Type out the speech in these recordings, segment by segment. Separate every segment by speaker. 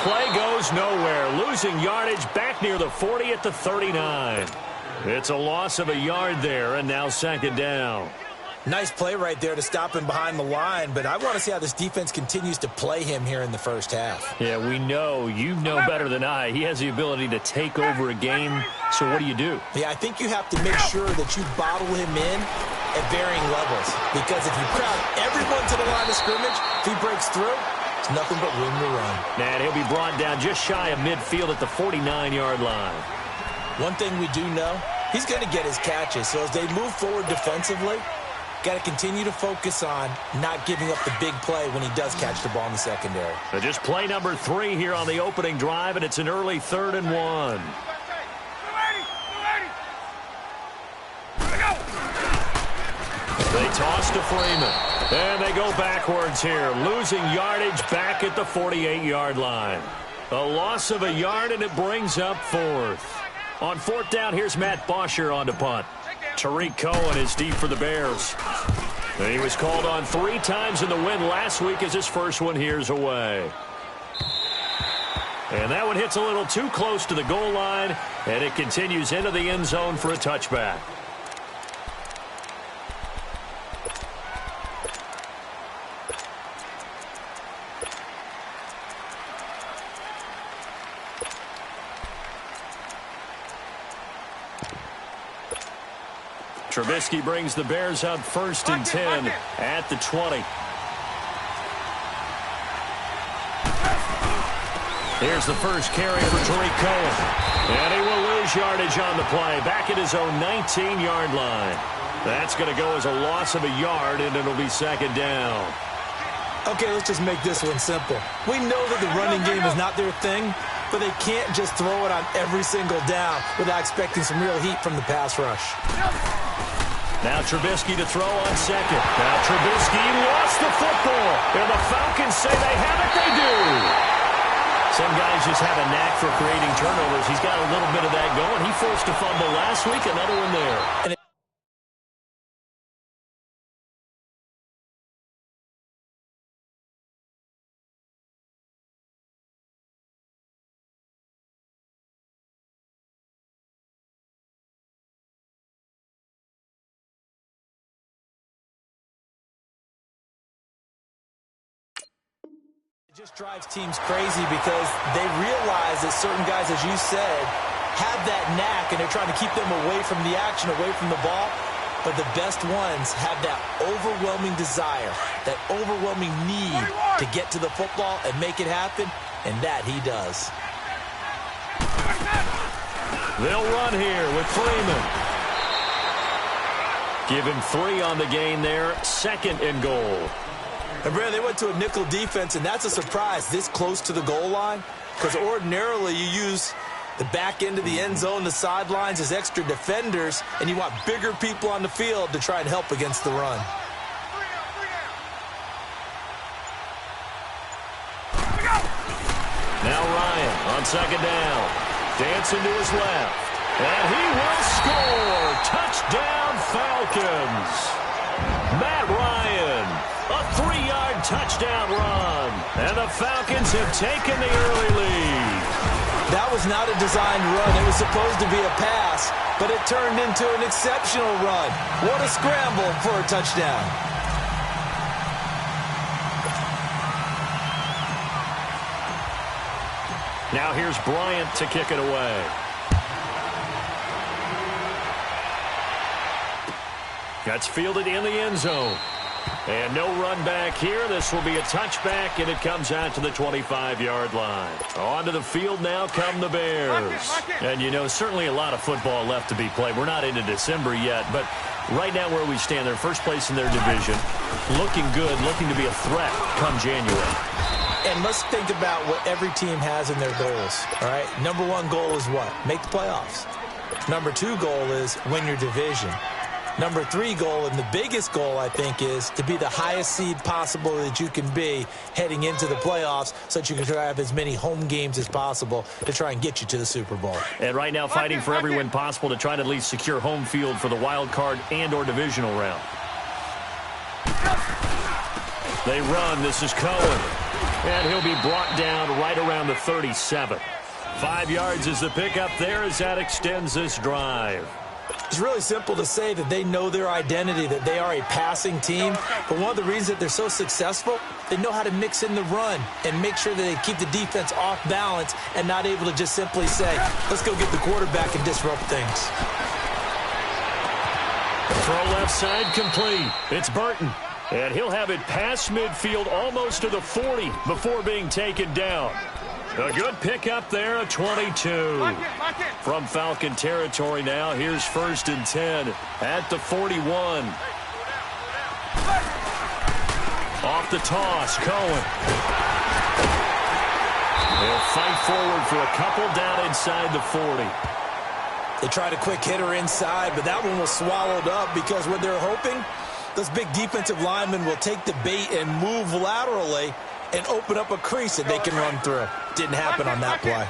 Speaker 1: play goes nowhere. Losing yardage back near the 40 at the 39. It's a loss of a yard there, and now second down.
Speaker 2: Nice play right there to stop him behind the line, but I want to see how this defense continues to play him here in the first half.
Speaker 1: Yeah, we know. You know better than I. He has the ability to take over a game, so what do?
Speaker 2: Yeah, I think you have to make sure that you bottle him in at varying levels, because if you crowd everyone to the line of scrimmage, if he breaks through, it's nothing but room to run.
Speaker 1: And he'll be brought down just shy of midfield at the 49-yard line.
Speaker 2: One thing we do know, he's going to get his catches, so as they move forward defensively, got to continue to focus on not giving up the big play when he does catch the ball in the secondary.
Speaker 1: Just play number 3 here on the opening drive, and it's an early 3rd and 1. They toss to Freeman. And they go backwards here, losing yardage back at the 48-yard line. A loss of a yard, and it brings up 4th. On 4th down, here's Matt Bosher on to punt. Tariq Cohen is deep for the Bears. And he was called on 3 times in the win last week as his first one here's away. And that one hits a little too close to the goal line, and it continues into the end zone for a touchback. Trubisky brings the Bears up 1st and 10 at the 20. Here's the first carry for Tariq Cohen. And he will lose yardage on the play, back at his own 19-yard line. That's going to go as a loss of a yard, and it'll be second down.
Speaker 2: Okay, let's just make this one simple. We know that the running game is not their thing, but they can't just throw it on every single down without expecting some real heat from the pass rush.
Speaker 1: Now Trubisky to throw on second. Now Trubisky lost the football. And the Falcons say they have it. They do. Some guys just have a knack for creating turnovers. He's got a little bit of that going. He forced a fumble last week. Another one there. It just drives teams crazy because they realize that certain guys, as you said, have that knack, and they're trying to keep them away from the action, away from the ball. But the best ones have that overwhelming desire, that overwhelming need to get to the football and make it happen, and that he does. They'll run here with Freeman. Give him 3 on the gain there, 2nd and goal. And Brad, they went to a nickel defense, and that's a surprise this close to the goal line, because ordinarily you use the back end of the end zone, the sidelines as extra defenders, and you want bigger people on the field to try and help against the run. Now Ryan on 2nd down. Dancing to his left. And he will score. Touchdown Falcons. Matt Ryan. A 3-yard touchdown run. And the Falcons have taken the early lead. That was not a designed run. It was supposed to be a pass, but it turned into an exceptional run. What a scramble for a touchdown. Now here's Bryant to kick it away. That's fielded in the end zone. And no run back here. This will be a touchback, and it comes out to the 25-yard line. Onto the field now come the Bears. And, you know, certainly a lot of football left to be played. We're not into December yet, but right now where we stand, they're first place in their division. Looking good, looking to be a threat come January. And let's think about what every team has in their goals, all right? Number 1 goal is what? Make the playoffs. Number 2 goal is win your division. Number 3 goal, and the biggest goal, I think, is to be the highest seed possible that you can be heading into the playoffs so that you can try to have as many home games as possible to try and get you to the Super Bowl. And right now fighting for every win possible to try to at least secure home field for the wild card and or divisional round. They run. This is Cohen. And he'll be brought down right around the 37. 5 yards is the pickup there as that extends this drive.
Speaker 2: It's really simple to say that they know their identity, that they are a passing team. But one of the reasons that they're so successful, they know how to mix in the run and make sure that they keep the defense off balance and not able to just simply say, let's go get the quarterback and disrupt things.
Speaker 1: Throw left side complete. It's Burton. And he'll have it past midfield almost to the 40 before being taken down. A good pickup there, a 22. From Falcon territory now, here's 1st and 10 at the 41. Off the toss, Cohen. They'll fight forward for a couple down inside the 40.
Speaker 2: They tried a quick hitter inside, but that one was swallowed up because what they're hoping, those big defensive linemen will take the bait and move laterally and open up a crease that they can run through. Didn't happen on that play.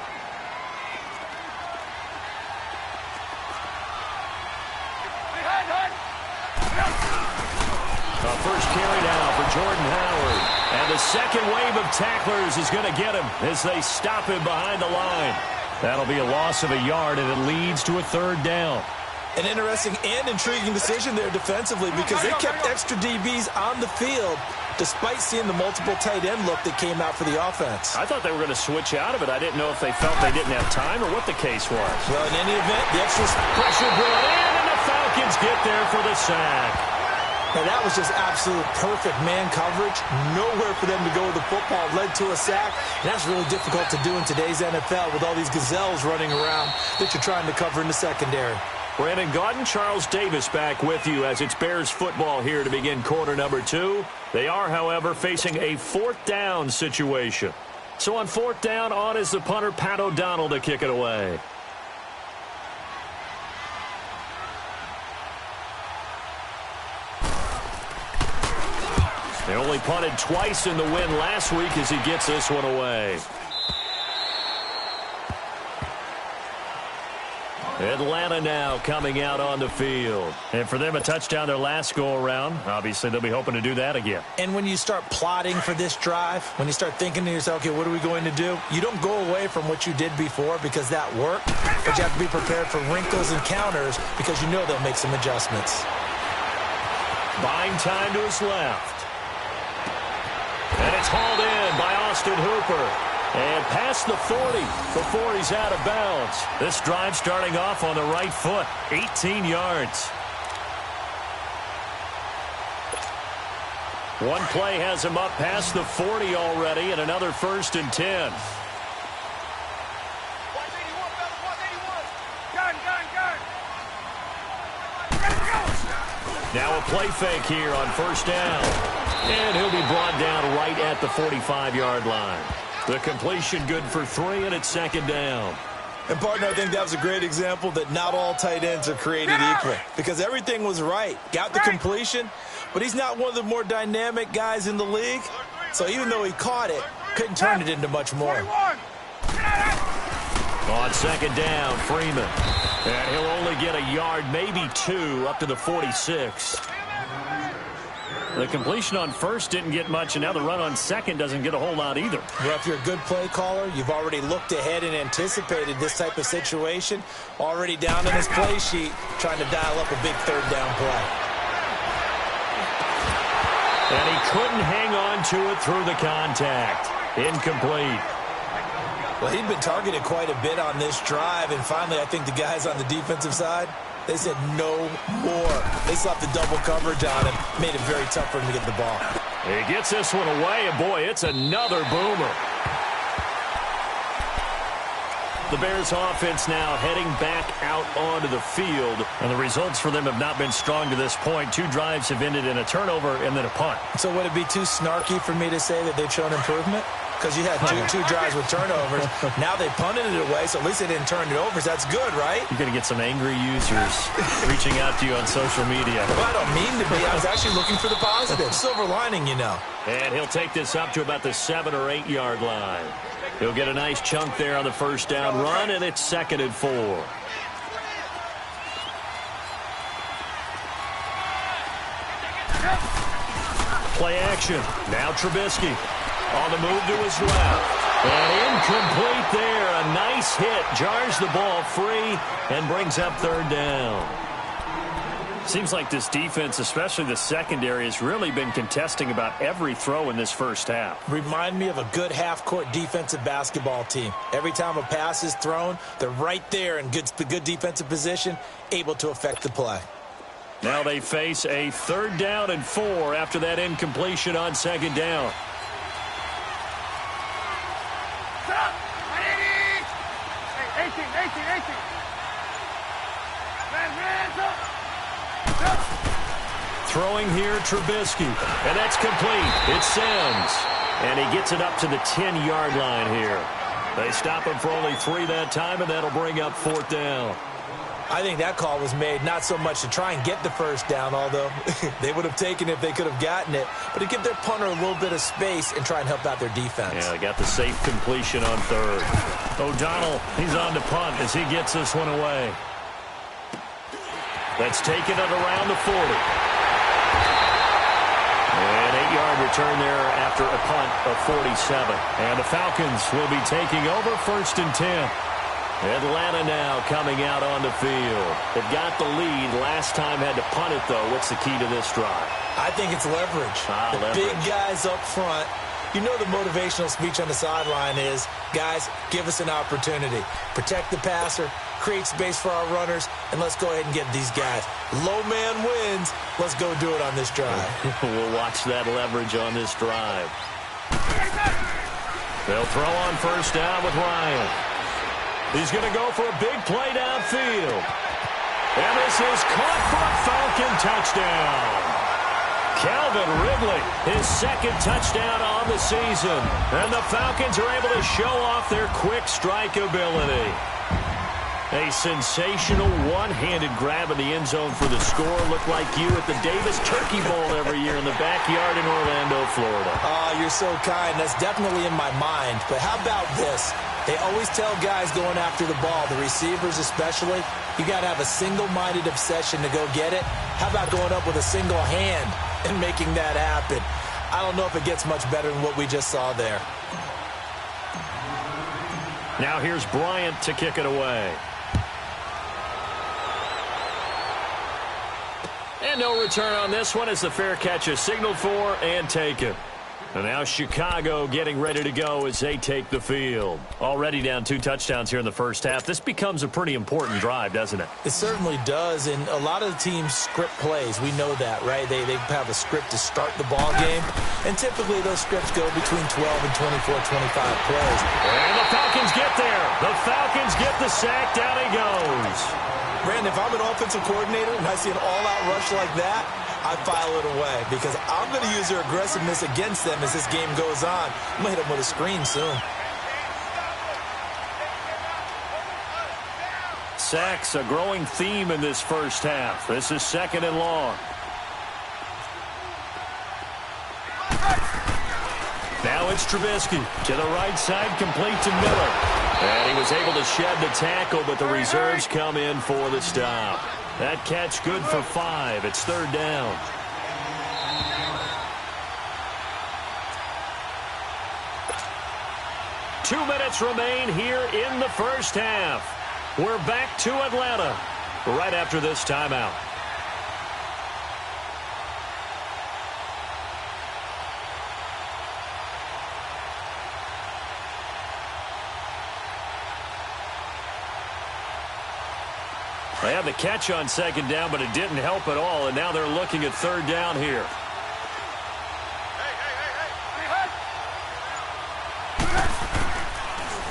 Speaker 1: First carry now for Jordan Howard. And the second wave of tacklers is going to get him as they stop him behind the line. That'll be a loss of a yard, and it leads to a 3rd down.
Speaker 2: An interesting and intriguing decision there defensively because they kept extra DBs on the field despite seeing the multiple tight end look that came out for the offense.
Speaker 1: I thought they were going to switch out of it. I didn't know if they felt they didn't have time or what the case was.
Speaker 2: Well, in any event, the extra
Speaker 1: pressure brought in, and the Falcons get there for the sack.
Speaker 2: Now, that was just absolute perfect man coverage. Nowhere for them to go with the football. Led to a sack. And that's really difficult to do in today's NFL with all these gazelles running around that you're trying to cover in the secondary.
Speaker 1: Brandon Gaudin, Charles Davis back with you as it's Bears football here to begin quarter number 2. They are, however, facing a 4th down situation. So on 4th down, on is the punter, Pat O'Donnell, to kick it away. They only punted twice in the win last week as he gets this one away. Atlanta now coming out on the field. And for them, a touchdown their last go-around. Obviously, they'll be hoping to do that again.
Speaker 2: And when you start plotting for this drive, when you start thinking to yourself, okay, what are we going to do? You don't go away from what you did before because that worked. But you have to be prepared for wrinkles and counters because you know they'll make some adjustments.
Speaker 1: Buying time to his left. And it's hauled in by Austin Hooper. And past the 40 before he's out of bounds. This drive starting off on the right foot. 18 yards. One play has him up past the 40 already, and another 1st and 10. Now a play fake here on 1st down. And he'll be brought down right at the 45-yard line. The completion good for 3, and it's 2nd down.
Speaker 2: And, partner, I think that was a great example that not all tight ends are created equal because everything was right. Got the completion, but he's not one of the more dynamic guys in the league. So even though he caught it, couldn't turn it into much more.
Speaker 1: On 2nd down, Freeman. And he'll only get a yard, maybe 2, up to the 46. The completion on 1st didn't get much, and now the run on 2nd doesn't get a whole lot either.
Speaker 2: Well, if you're a good play caller, you've already looked ahead and anticipated this type of situation. Already down in his play sheet, trying to dial up a big 3rd down play.
Speaker 1: And he couldn't hang on to it through the contact. Incomplete.
Speaker 2: Well, he'd been targeted quite a bit on this drive, and finally I think the guys on the defensive side, they said no more. They slapped the double coverage on him, made it very tough for him to get the ball.
Speaker 1: He gets this one away, and boy, it's another boomer. The Bears offense now heading back out onto the field, and the results for them have not been strong to this point. 2 drives have ended in a turnover and then a punt.
Speaker 2: So would it be too snarky for me to say that they've shown improvement? Because you had two drives with turnovers. Now they punted it away, so at least they didn't turn it over. So that's good, right?
Speaker 1: You're going to get some angry users reaching out to you on social media.
Speaker 2: Well, I don't mean to be. I was actually looking for the positive. Silver lining, you know.
Speaker 1: And he'll take this up to about the 7 or 8 yard line. He'll get a nice chunk there on the 1st down run, and it's 2nd and 4. Play action. Now Trubisky. On the move to his left. And incomplete there. A nice hit. Jars the ball free and brings up third down.
Speaker 3: Seems like this defense, especially the secondary, has really been contesting about every throw in this first half.
Speaker 2: Remind me of a good half-court defensive basketball team. Every time a pass is thrown, they're right there in good defensive position, able to affect the play.
Speaker 1: Now they face a 3rd down and 4 after that incompletion on 2nd down. Throwing here, Trubisky. And that's complete. It's Sims. And he gets it up to the 10-yard line here. They stop him for only 3 that time, and that'll bring up 4th down.
Speaker 2: I think that call was made not so much to try and get the first down, although they would have taken it if they could have gotten it, but to give their punter a little bit of space and try and help out their defense.
Speaker 1: Yeah, they got the safe completion on 3rd. O'Donnell, he's on to punt as he gets this one away. That's taken it around the 40. An 8-yard return there after a punt of 47. And the Falcons will be taking over 1st and 10. Atlanta now coming out on the field. They've got the lead. Last time had to punt it, though. What's the key to this drive?
Speaker 2: I think it's leverage.
Speaker 1: Leverage.
Speaker 2: Big guys up front. You know the motivational speech on the sideline is, guys, give us an opportunity. Protect the passer, create space for our runners, and let's go ahead and get these guys. Low man wins. Let's go do it on this drive.
Speaker 1: We'll watch that leverage on this drive. They'll throw on 1st down with Ryan. He's going to go for a big play downfield. And this is caught for a Falcon touchdown. Calvin Ridley, his 2nd touchdown on the season. And the Falcons are able to show off their quick strike ability. A sensational one-handed grab in the end zone for the score. Looked like you at the Davis Turkey Bowl every year in the backyard in Orlando, Florida.
Speaker 2: Oh, you're so kind. That's definitely in my mind. But how about this? They always tell guys going after the ball, the receivers especially, you got to have a single-minded obsession to go get it. How about going up with a single hand and making that happen? I don't know if it gets much better than what we just saw there.
Speaker 1: Now here's Bryant to kick it away. And no return on this one as the fair catch is signaled for and taken. And now Chicago getting ready to go as they take the field. Already down 2 touchdowns here in the first half. This becomes a pretty important drive, doesn't it?
Speaker 2: It certainly does, and a lot of the teams script plays. We know that, right? They have a script to start the ball game, and typically those scripts go between 12 and 24, 25 plays.
Speaker 1: And the Falcons get there. The Falcons get the sack. Down he goes.
Speaker 2: Brandon, if I'm an offensive coordinator and I see an all-out rush like that, I file it away because I'm going to use their aggressiveness against them as this game goes on. I'm going to hit them with a screen soon.
Speaker 1: Sacks, a growing theme in this first half. This is 2nd and long. Now it's Trubisky to the right side, complete to Miller. And he was able to shed the tackle, but the reserves come in for the stop. That catch good for 5. It's 3rd down. Two minutes remain here in the first half. We're back to Atlanta right after this timeout. They had the catch on 2nd down, but it didn't help at all, and now they're looking at 3rd down here.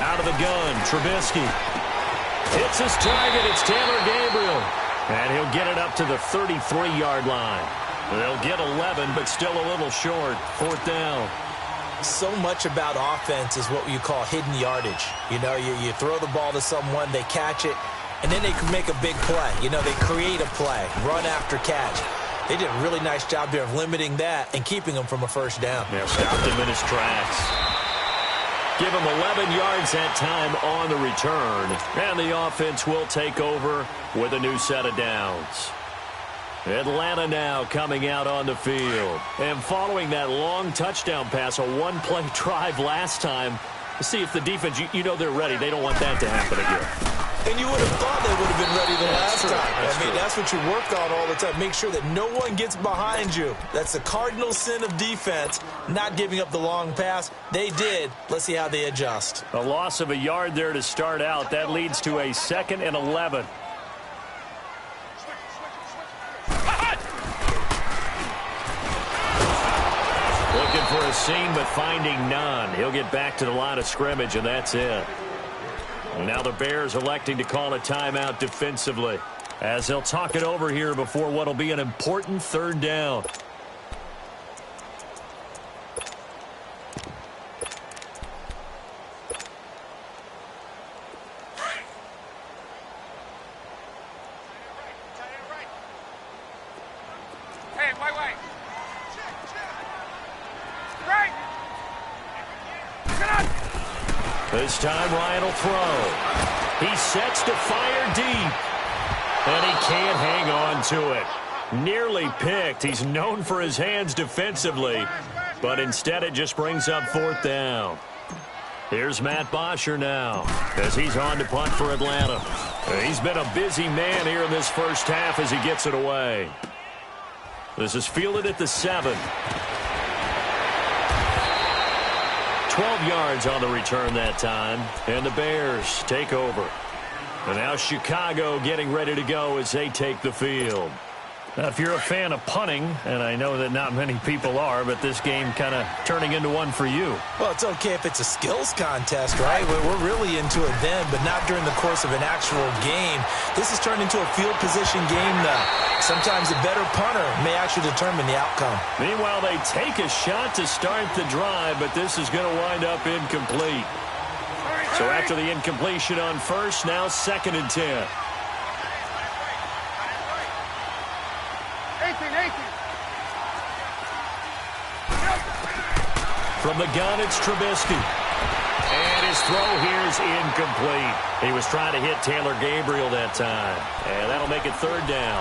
Speaker 1: Out of the gun, Trubisky. Hits his target, it's Taylor Gabriel. And he'll get it up to the 33-yard line. They'll get 11, but still a little short. 4th down.
Speaker 2: So much about offense is what you call hidden yardage. You know, you throw the ball to someone, they catch it, and then they can make a big play. You know, they create a play, run after catch. They did a really nice job there of limiting that and keeping him from a 1st down.
Speaker 1: Yeah, stopped him in his tracks. Give him 11 yards that time on the return. And the offense will take over with a new set of downs. Atlanta now coming out on the field. And following that long touchdown pass, a one-play drive last time, to see if the defense, you know they're ready. They don't want that to happen again.
Speaker 2: And you would have thought they would have been ready the last time. That's what you work on all the time. Make sure that no one gets behind you. That's the cardinal sin of defense, not giving up the long pass. They did. Let's see how they adjust.
Speaker 3: A loss of a yard there to start out. That leads to a 2nd and 11.
Speaker 1: Looking for a seam, but finding none. He'll get back to the line of scrimmage, and that's it. And now the Bears electing to call a timeout defensively, as they'll talk it over here before what will be an important 3rd down.
Speaker 4: Hey, wait. Right.
Speaker 1: This time Ryan will throw. He sets to fire deep. And he can't hang on to it. Nearly picked. He's known for his hands defensively. But instead it just brings up 4th down. Here's Matt Bosher now as he's on to punt for Atlanta. He's been a busy man here in this first half as he gets it away. This is fielded at the 7. 12 yards on the return that time, and the Bears take over. And now Chicago getting ready to go as they take the field.
Speaker 3: Now, if you're a fan of punting, and I know that not many people are, but this game kind of turning into one for you.
Speaker 2: Well, it's okay if it's a skills contest, right? We're really into it then, but not during the course of an actual game. This has turned into a field position game now. Sometimes a better punter may actually determine the outcome.
Speaker 1: Meanwhile, they take a shot to start the drive, but this is going to wind up incomplete. So after the incompletion on first, now 2nd and 10. From the gun, it's Trubisky. And his throw here is incomplete. He was trying to hit Taylor Gabriel that time. And that'll make it 3rd down.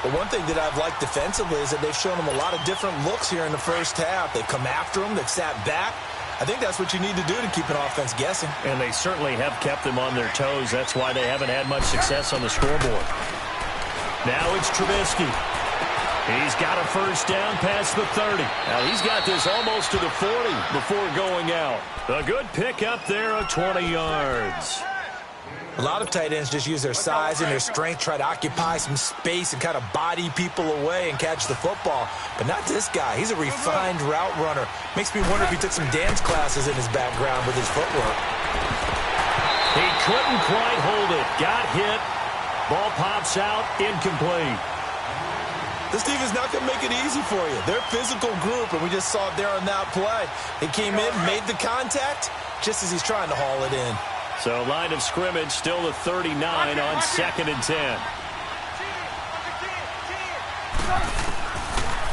Speaker 2: Well, one thing that I've liked defensively is that they've shown him a lot of different looks here in the first half. They've come after him. They've sat back. I think that's what you need to do to keep an offense guessing.
Speaker 3: And they certainly have kept them on their toes. That's why they haven't had much success on the scoreboard.
Speaker 1: Now it's Trubisky. He's got a 1st down past the 30. Now he's got this almost to the 40 before going out. A good pick up there of 20 yards.
Speaker 2: A lot of tight ends just use their size and their strength, try to occupy some space and kind of body people away and catch the football. But not this guy. He's a refined route runner. Makes me wonder if he took some dance classes in his background with his footwork.
Speaker 1: He couldn't quite hold it. Got hit. Ball pops out. Incomplete.
Speaker 2: This team is not going to make it easy for you. They're a physical group, and we just saw it there on that play. He came in, made the contact, just as he's trying to haul it in.
Speaker 1: So line of scrimmage still the 39 on 2nd and 10.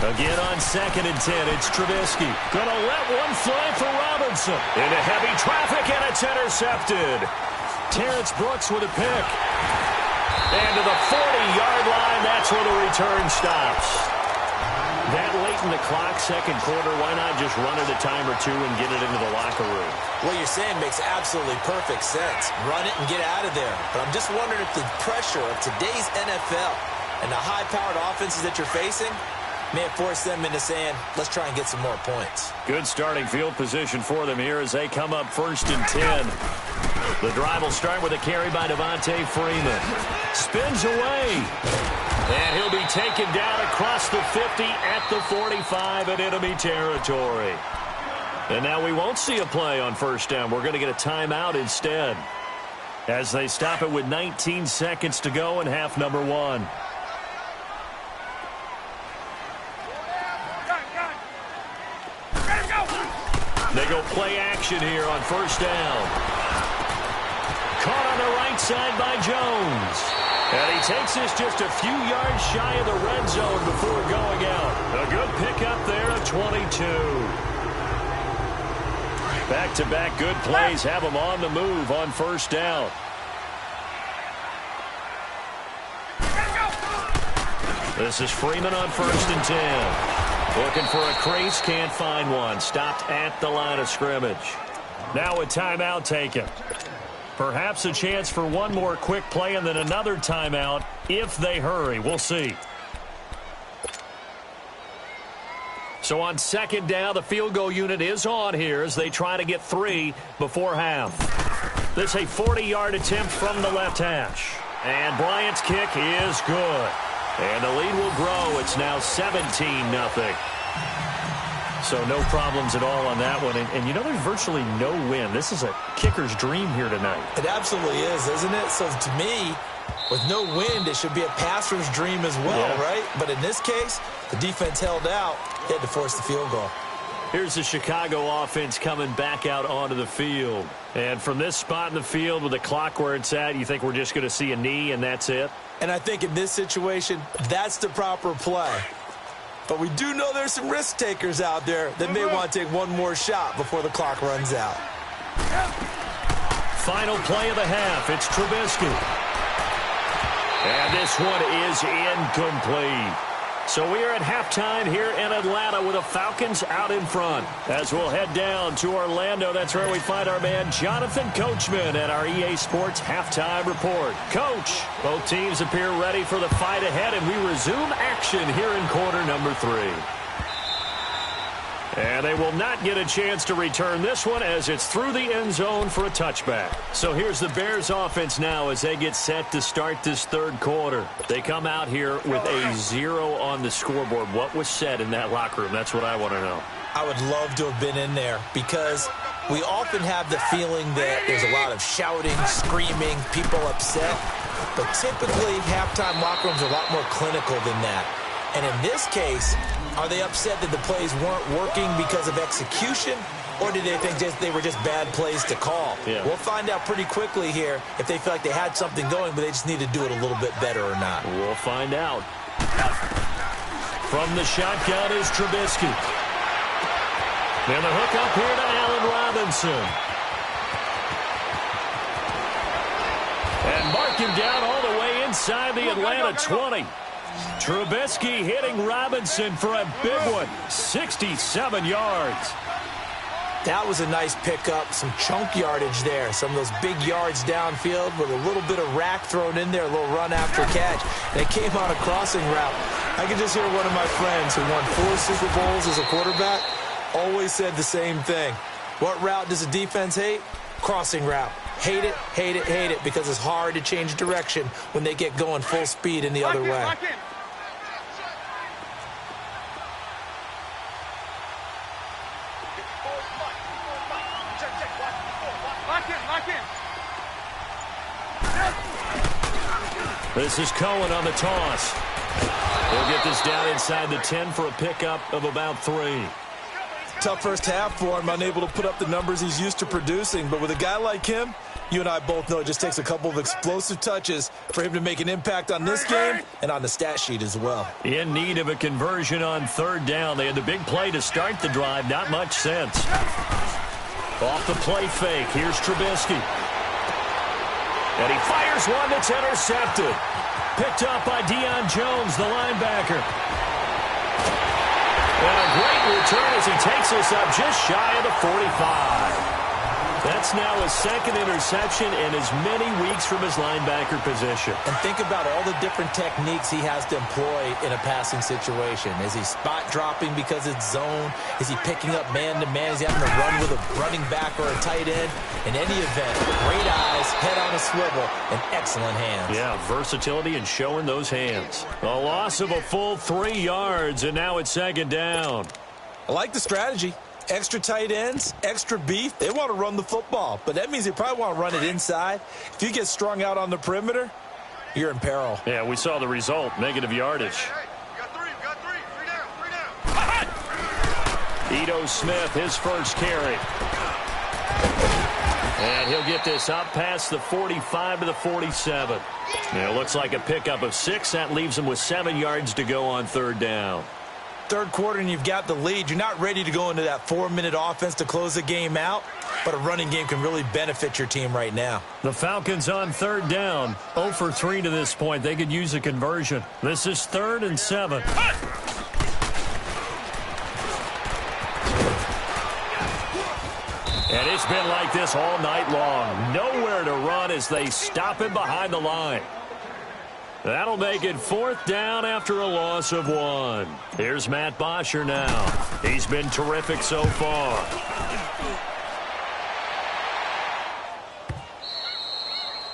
Speaker 1: Again on 2nd and 10, it's Trubisky. Gonna let one fly for Robinson. Into heavy traffic, and it's intercepted. Terrence Brooks with a pick. And to the 40-yard line, that's where the return stops. That late in the clock, 2nd quarter, why not just run it a time or two and get it into the locker room?
Speaker 2: What you're saying makes absolutely perfect sense. Run it and get out of there. But I'm just wondering if the pressure of today's NFL and the high-powered offenses that you're facing may have forced them into saying, let's try and get some more points.
Speaker 1: Good starting field position for them here as they come up 1st and 10. The drive will start with a carry by Devontae Freeman. Spins away. And he'll be taken down across the 50 at the 45 in enemy territory. And now we won't see a play on 1st down. We're going to get a timeout instead, as they stop it with 19 seconds to go in half number 1. They go play action here on 1st down. Caught on the right side by Jones. And he takes this just a few yards shy of the red zone before going out. A good pickup there at 22. Back-to-back good plays have him on the move on 1st down. This is Freeman on 1st and 10. Looking for a crease, can't find one. Stopped at the line of scrimmage.
Speaker 3: Now a timeout taken. Perhaps a chance for one more quick play and then another timeout if they hurry. We'll see.
Speaker 1: So on 2nd down, the field goal unit is on here as they try to get 3 before half. This is a 40-yard attempt from the left hash. And Bryant's kick is good. And the lead will grow. It's now 17-0. So no problems at all on that one. And you know, there's virtually no wind. This is a kicker's dream here tonight.
Speaker 2: It absolutely is, isn't it? So to me, with no wind, it should be a passer's dream as well, right? But in this case, the defense held out. They had to force the field goal.
Speaker 1: Here's the Chicago offense coming back out onto the field.
Speaker 3: And from this spot in the field with the clock where it's at, you think we're just going to see a knee and that's it?
Speaker 2: And I think in this situation, that's the proper play. But we do know there's some risk takers out there that may want to take one more shot before the clock runs out.
Speaker 1: Final play of the half. It's Trubisky. And this one is incomplete. So we are at halftime here in Atlanta with the Falcons out in front. As we'll head down to Orlando, that's where we find our man Jonathan Coachman at our EA Sports Halftime Report. Coach, both teams appear ready for the fight ahead, and we resume action here in quarter number 3. And they will not get a chance to return this one as it's through the end zone for a touchback. So here's the Bears offense now as they get set to start this 3rd quarter. They come out here with a 0 on the scoreboard. What was said in that locker room? That's what I want to know.
Speaker 2: I would love to have been in there because we often have the feeling that there's a lot of shouting, screaming, people upset. But typically, halftime locker rooms are a lot more clinical than that. And in this case, are they upset that the plays weren't working because of execution, or did they think they were just bad plays to call?
Speaker 1: Yeah.
Speaker 2: We'll find out pretty quickly here if they feel like they had something going, but they just need to do it a little bit better or not.
Speaker 1: We'll find out. From the shotgun is Trubisky. And the hook up here to Allen Robinson. And mark him down all the way inside the Atlanta 20. Trubisky hitting Robinson for a big one, 67 yards.
Speaker 2: That was a nice pickup, some chunk yardage there. Some of those big yards downfield with a little bit of rack thrown in there, a little run after catch. And it came on a crossing route. I can just hear one of my friends who won 4 Super Bowls as a quarterback always said the same thing. What route does the defense hate? Crossing route. Hate it, hate it, hate it, because it's hard to change direction when they get going full speed in the other way.
Speaker 1: This is Cohen on the toss. He'll get this down inside the 10 for a pickup of about 3.
Speaker 2: Tough first half for him, unable to put up the numbers he's used to producing. But with a guy like him, you and I both know it just takes a couple of explosive touches for him to make an impact on this game and on the stat sheet as well.
Speaker 1: In need of a conversion on 3rd down. They had the big play to start the drive. Not much sense. Off the play fake. Here's Trubisky. And he fires one that's intercepted. Picked up by Deion Jones, the linebacker. And a great return as he takes us up just shy of the 45. That's now his 2nd interception in as many weeks from his linebacker position.
Speaker 2: And think about all the different techniques he has to employ in a passing situation. Is he spot dropping because it's zone? Is he picking up man-to-man? Is he having to run with a running back or a tight end? In any event, great eyes, head on a swivel, and excellent hands.
Speaker 1: Yeah, versatility and showing those hands. A loss of a full 3 yards, and now it's 2nd down.
Speaker 2: I like the strategy. Extra tight ends, extra beef. They want to run the football, but that means they probably want to run it inside. If you get strung out on the perimeter, you're in peril.
Speaker 3: Yeah, we saw the result, negative yardage.
Speaker 4: You got 3, you got 3. 3 down.
Speaker 1: Ito Smith, his first carry. And he'll get this up past the 45 to the 47. It looks like a pickup of 6. That leaves him with 7 yards to go on 3rd down.
Speaker 2: Third quarter and you've got the lead. You're not ready to go into that 4-minute offense to close the game out, but a running game can really benefit your team right now.
Speaker 3: The Falcons on third down. 0 for 3 to this point. They could use a conversion. This is 3rd and 7. And it's been like this all night long. Nowhere to run as they stop him behind the line. That'll make it 4th down after a loss of 1. Here's Matt Bosher now. He's been terrific so far.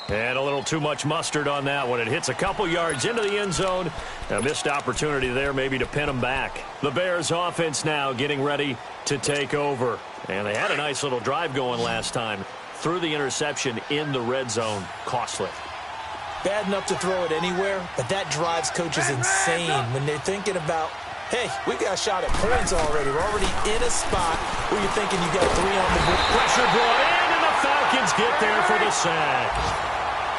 Speaker 3: And a little too much mustard on that one. It hits a couple yards into the end zone. A missed opportunity there maybe to pin them back. The Bears offense now getting ready to take over. And they had a nice little drive going last time. Threw the interception in the red zone. Costly.
Speaker 2: Bad enough to throw it anywhere, but that drives coaches insane when they're thinking about, hey, we got a shot at points already. We're already in a spot where you're thinking you got 3 on the board.
Speaker 3: Pressure brought in, and the Falcons get there for the sack.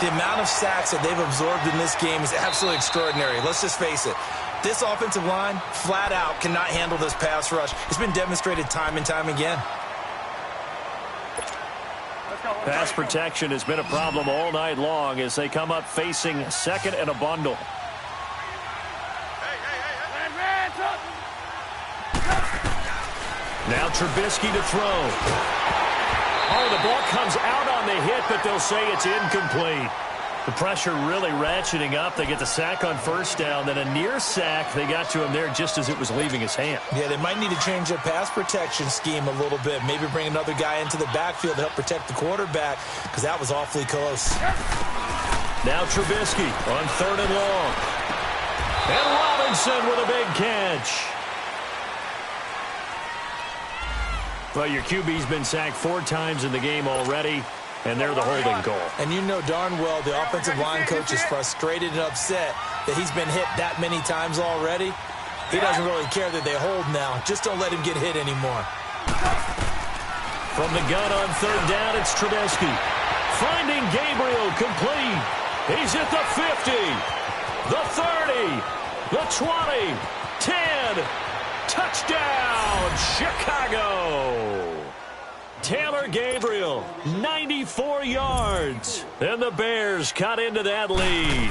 Speaker 2: The amount of sacks that they've absorbed in this game is absolutely extraordinary. Let's just face it. This offensive line, flat out, cannot handle this pass rush. It's been demonstrated time and time again.
Speaker 3: Pass protection has been a problem all night long as they come up facing 2nd and a bundle. Now Trubisky to throw. Oh, the ball comes out on the hit, but they'll say it's incomplete. The pressure really ratcheting up. They get the sack on 1st down, then a near sack. They got to him there just as it was leaving his hand.
Speaker 2: Yeah, they might need to change their pass protection scheme a little bit. Maybe bring another guy into the backfield to help protect the quarterback, because that was awfully close.
Speaker 3: Now Trubisky on 3rd and long. And Robinson with a big catch. Well, your QB's been sacked 4 times in the game already. And they're the holding goal.
Speaker 2: And you know darn well the offensive line coach is frustrated and upset that he's been hit that many times already. He doesn't really care that they hold now. Just don't let him get hit anymore.
Speaker 3: From the gun on 3rd down, it's Trubisky. Finding Gabriel complete. He's at the 50, the 30, the 20, 10. Touchdown, Chicago. Taylor Gabriel, 94 yards. And the Bears cut into that lead.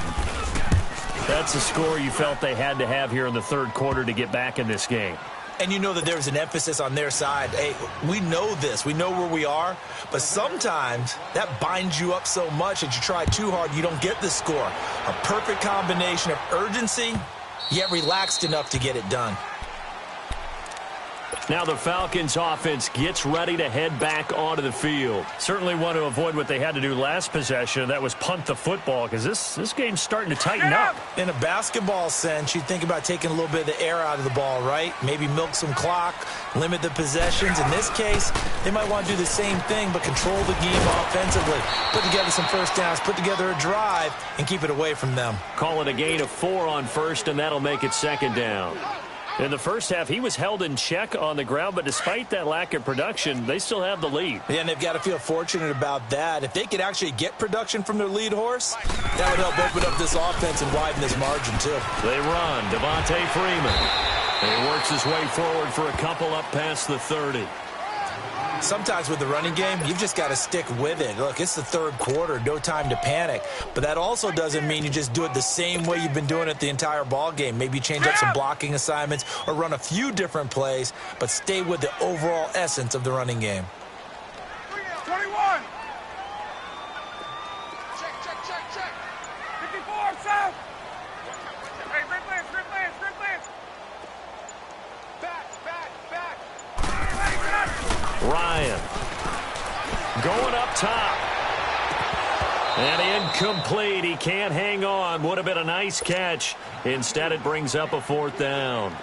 Speaker 3: That's a score you felt they had to have here in the 3rd quarter to get back in this game.
Speaker 2: And you know that there's an emphasis on their side. Hey, we know this. We know where we are. But sometimes that binds you up so much that you try too hard, you don't get the score. A perfect combination of urgency, yet relaxed enough to get it done.
Speaker 3: Now the Falcons offense gets ready to head back onto the field. Certainly want to avoid what they had to do last possession. That was punt the football, because this game's starting to tighten up.
Speaker 2: In a basketball sense, you think about taking a little bit of the air out of the ball, right? Maybe milk some clock, limit the possessions. In this case, they might want to do the same thing, but control the game offensively. Put together some 1st downs, put together a drive, and keep it away from them.
Speaker 3: Call it a gain of 4 on 1st, and that'll make it 2nd down. In the 1st half, he was held in check on the ground, but despite that lack of production, they still have the lead.
Speaker 2: Yeah, and they've got to feel fortunate about that. If they could actually get production from their lead horse, that would help open up this offense and widen this margin, too.
Speaker 3: They run. Devontae Freeman. And he works his way forward for a couple up past the 30.
Speaker 2: Sometimes with the running game, you've just got to stick with it. Look, it's the 3rd quarter, no time to panic. But that also doesn't mean you just do it the same way you've been doing it the entire ball game. Maybe change up some blocking assignments or run a few different plays, but stay with the overall essence of the running game.
Speaker 4: 21. Check. 54, south. Hey, grip lance. Back.
Speaker 3: Ryan going up top. And incomplete. He can't hang on. Would have been a nice catch. Instead, it brings up a 4th down.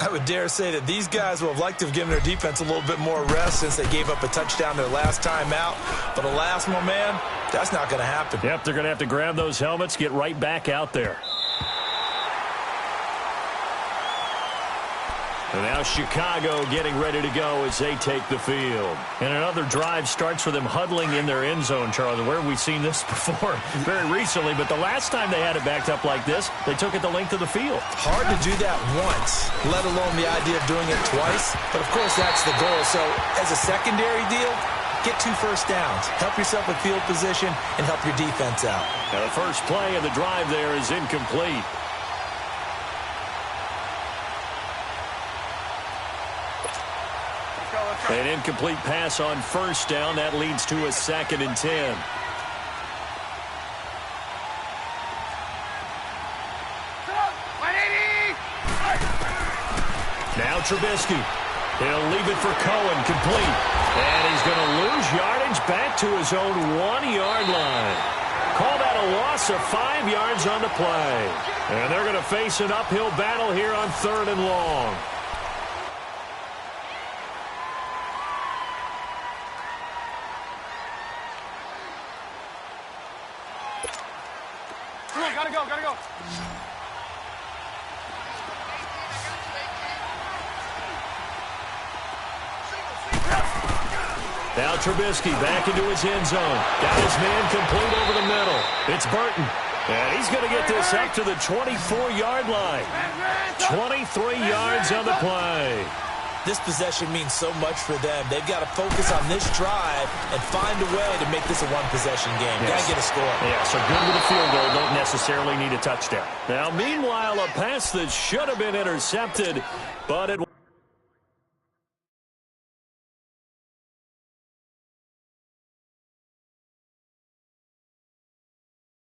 Speaker 2: I would dare say that these guys will have liked to have given their defense a little bit more rest since they gave up a touchdown their last time out. But alas, my man, that's not going to happen.
Speaker 3: Yep, they're going to have to grab those helmets, get right back out there.
Speaker 1: And now Chicago getting ready to go as they take the field.
Speaker 3: And another drive starts with them huddling in their end zone, Charlie. Where have we seen this before? Very recently, but the last time they had it backed up like this, they took it the length of the field.
Speaker 2: Hard to do that once, let alone the idea of doing it twice. But, of course, that's the goal. So, as a secondary deal, get 2 first downs. Help yourself with field position and help your defense out.
Speaker 1: Now, the first play of the drive there is incomplete. An incomplete pass on first down. That leads to a 2nd and 10.
Speaker 3: Now Trubisky. He'll leave it for Cohen, complete. And he's going to lose yardage back to his own 1-yard line. Call that a loss of 5 yards on the play. And they're going to face an uphill battle here on 3rd and long.
Speaker 4: Gotta go, gotta go.
Speaker 3: Now Trubisky back into his end zone. Got his man complete over the middle. It's Burton. And he's going to get this up to the 24-yard line. 23 yards on the play.
Speaker 2: This possession means so much for them. They've got to focus on this drive and find a way to make this a one-possession game.
Speaker 3: Yes.
Speaker 2: Got to get a score.
Speaker 3: Yeah, so good with a field goal. Don't necessarily need a touchdown.
Speaker 1: Now, meanwhile, a pass that should have been intercepted, but it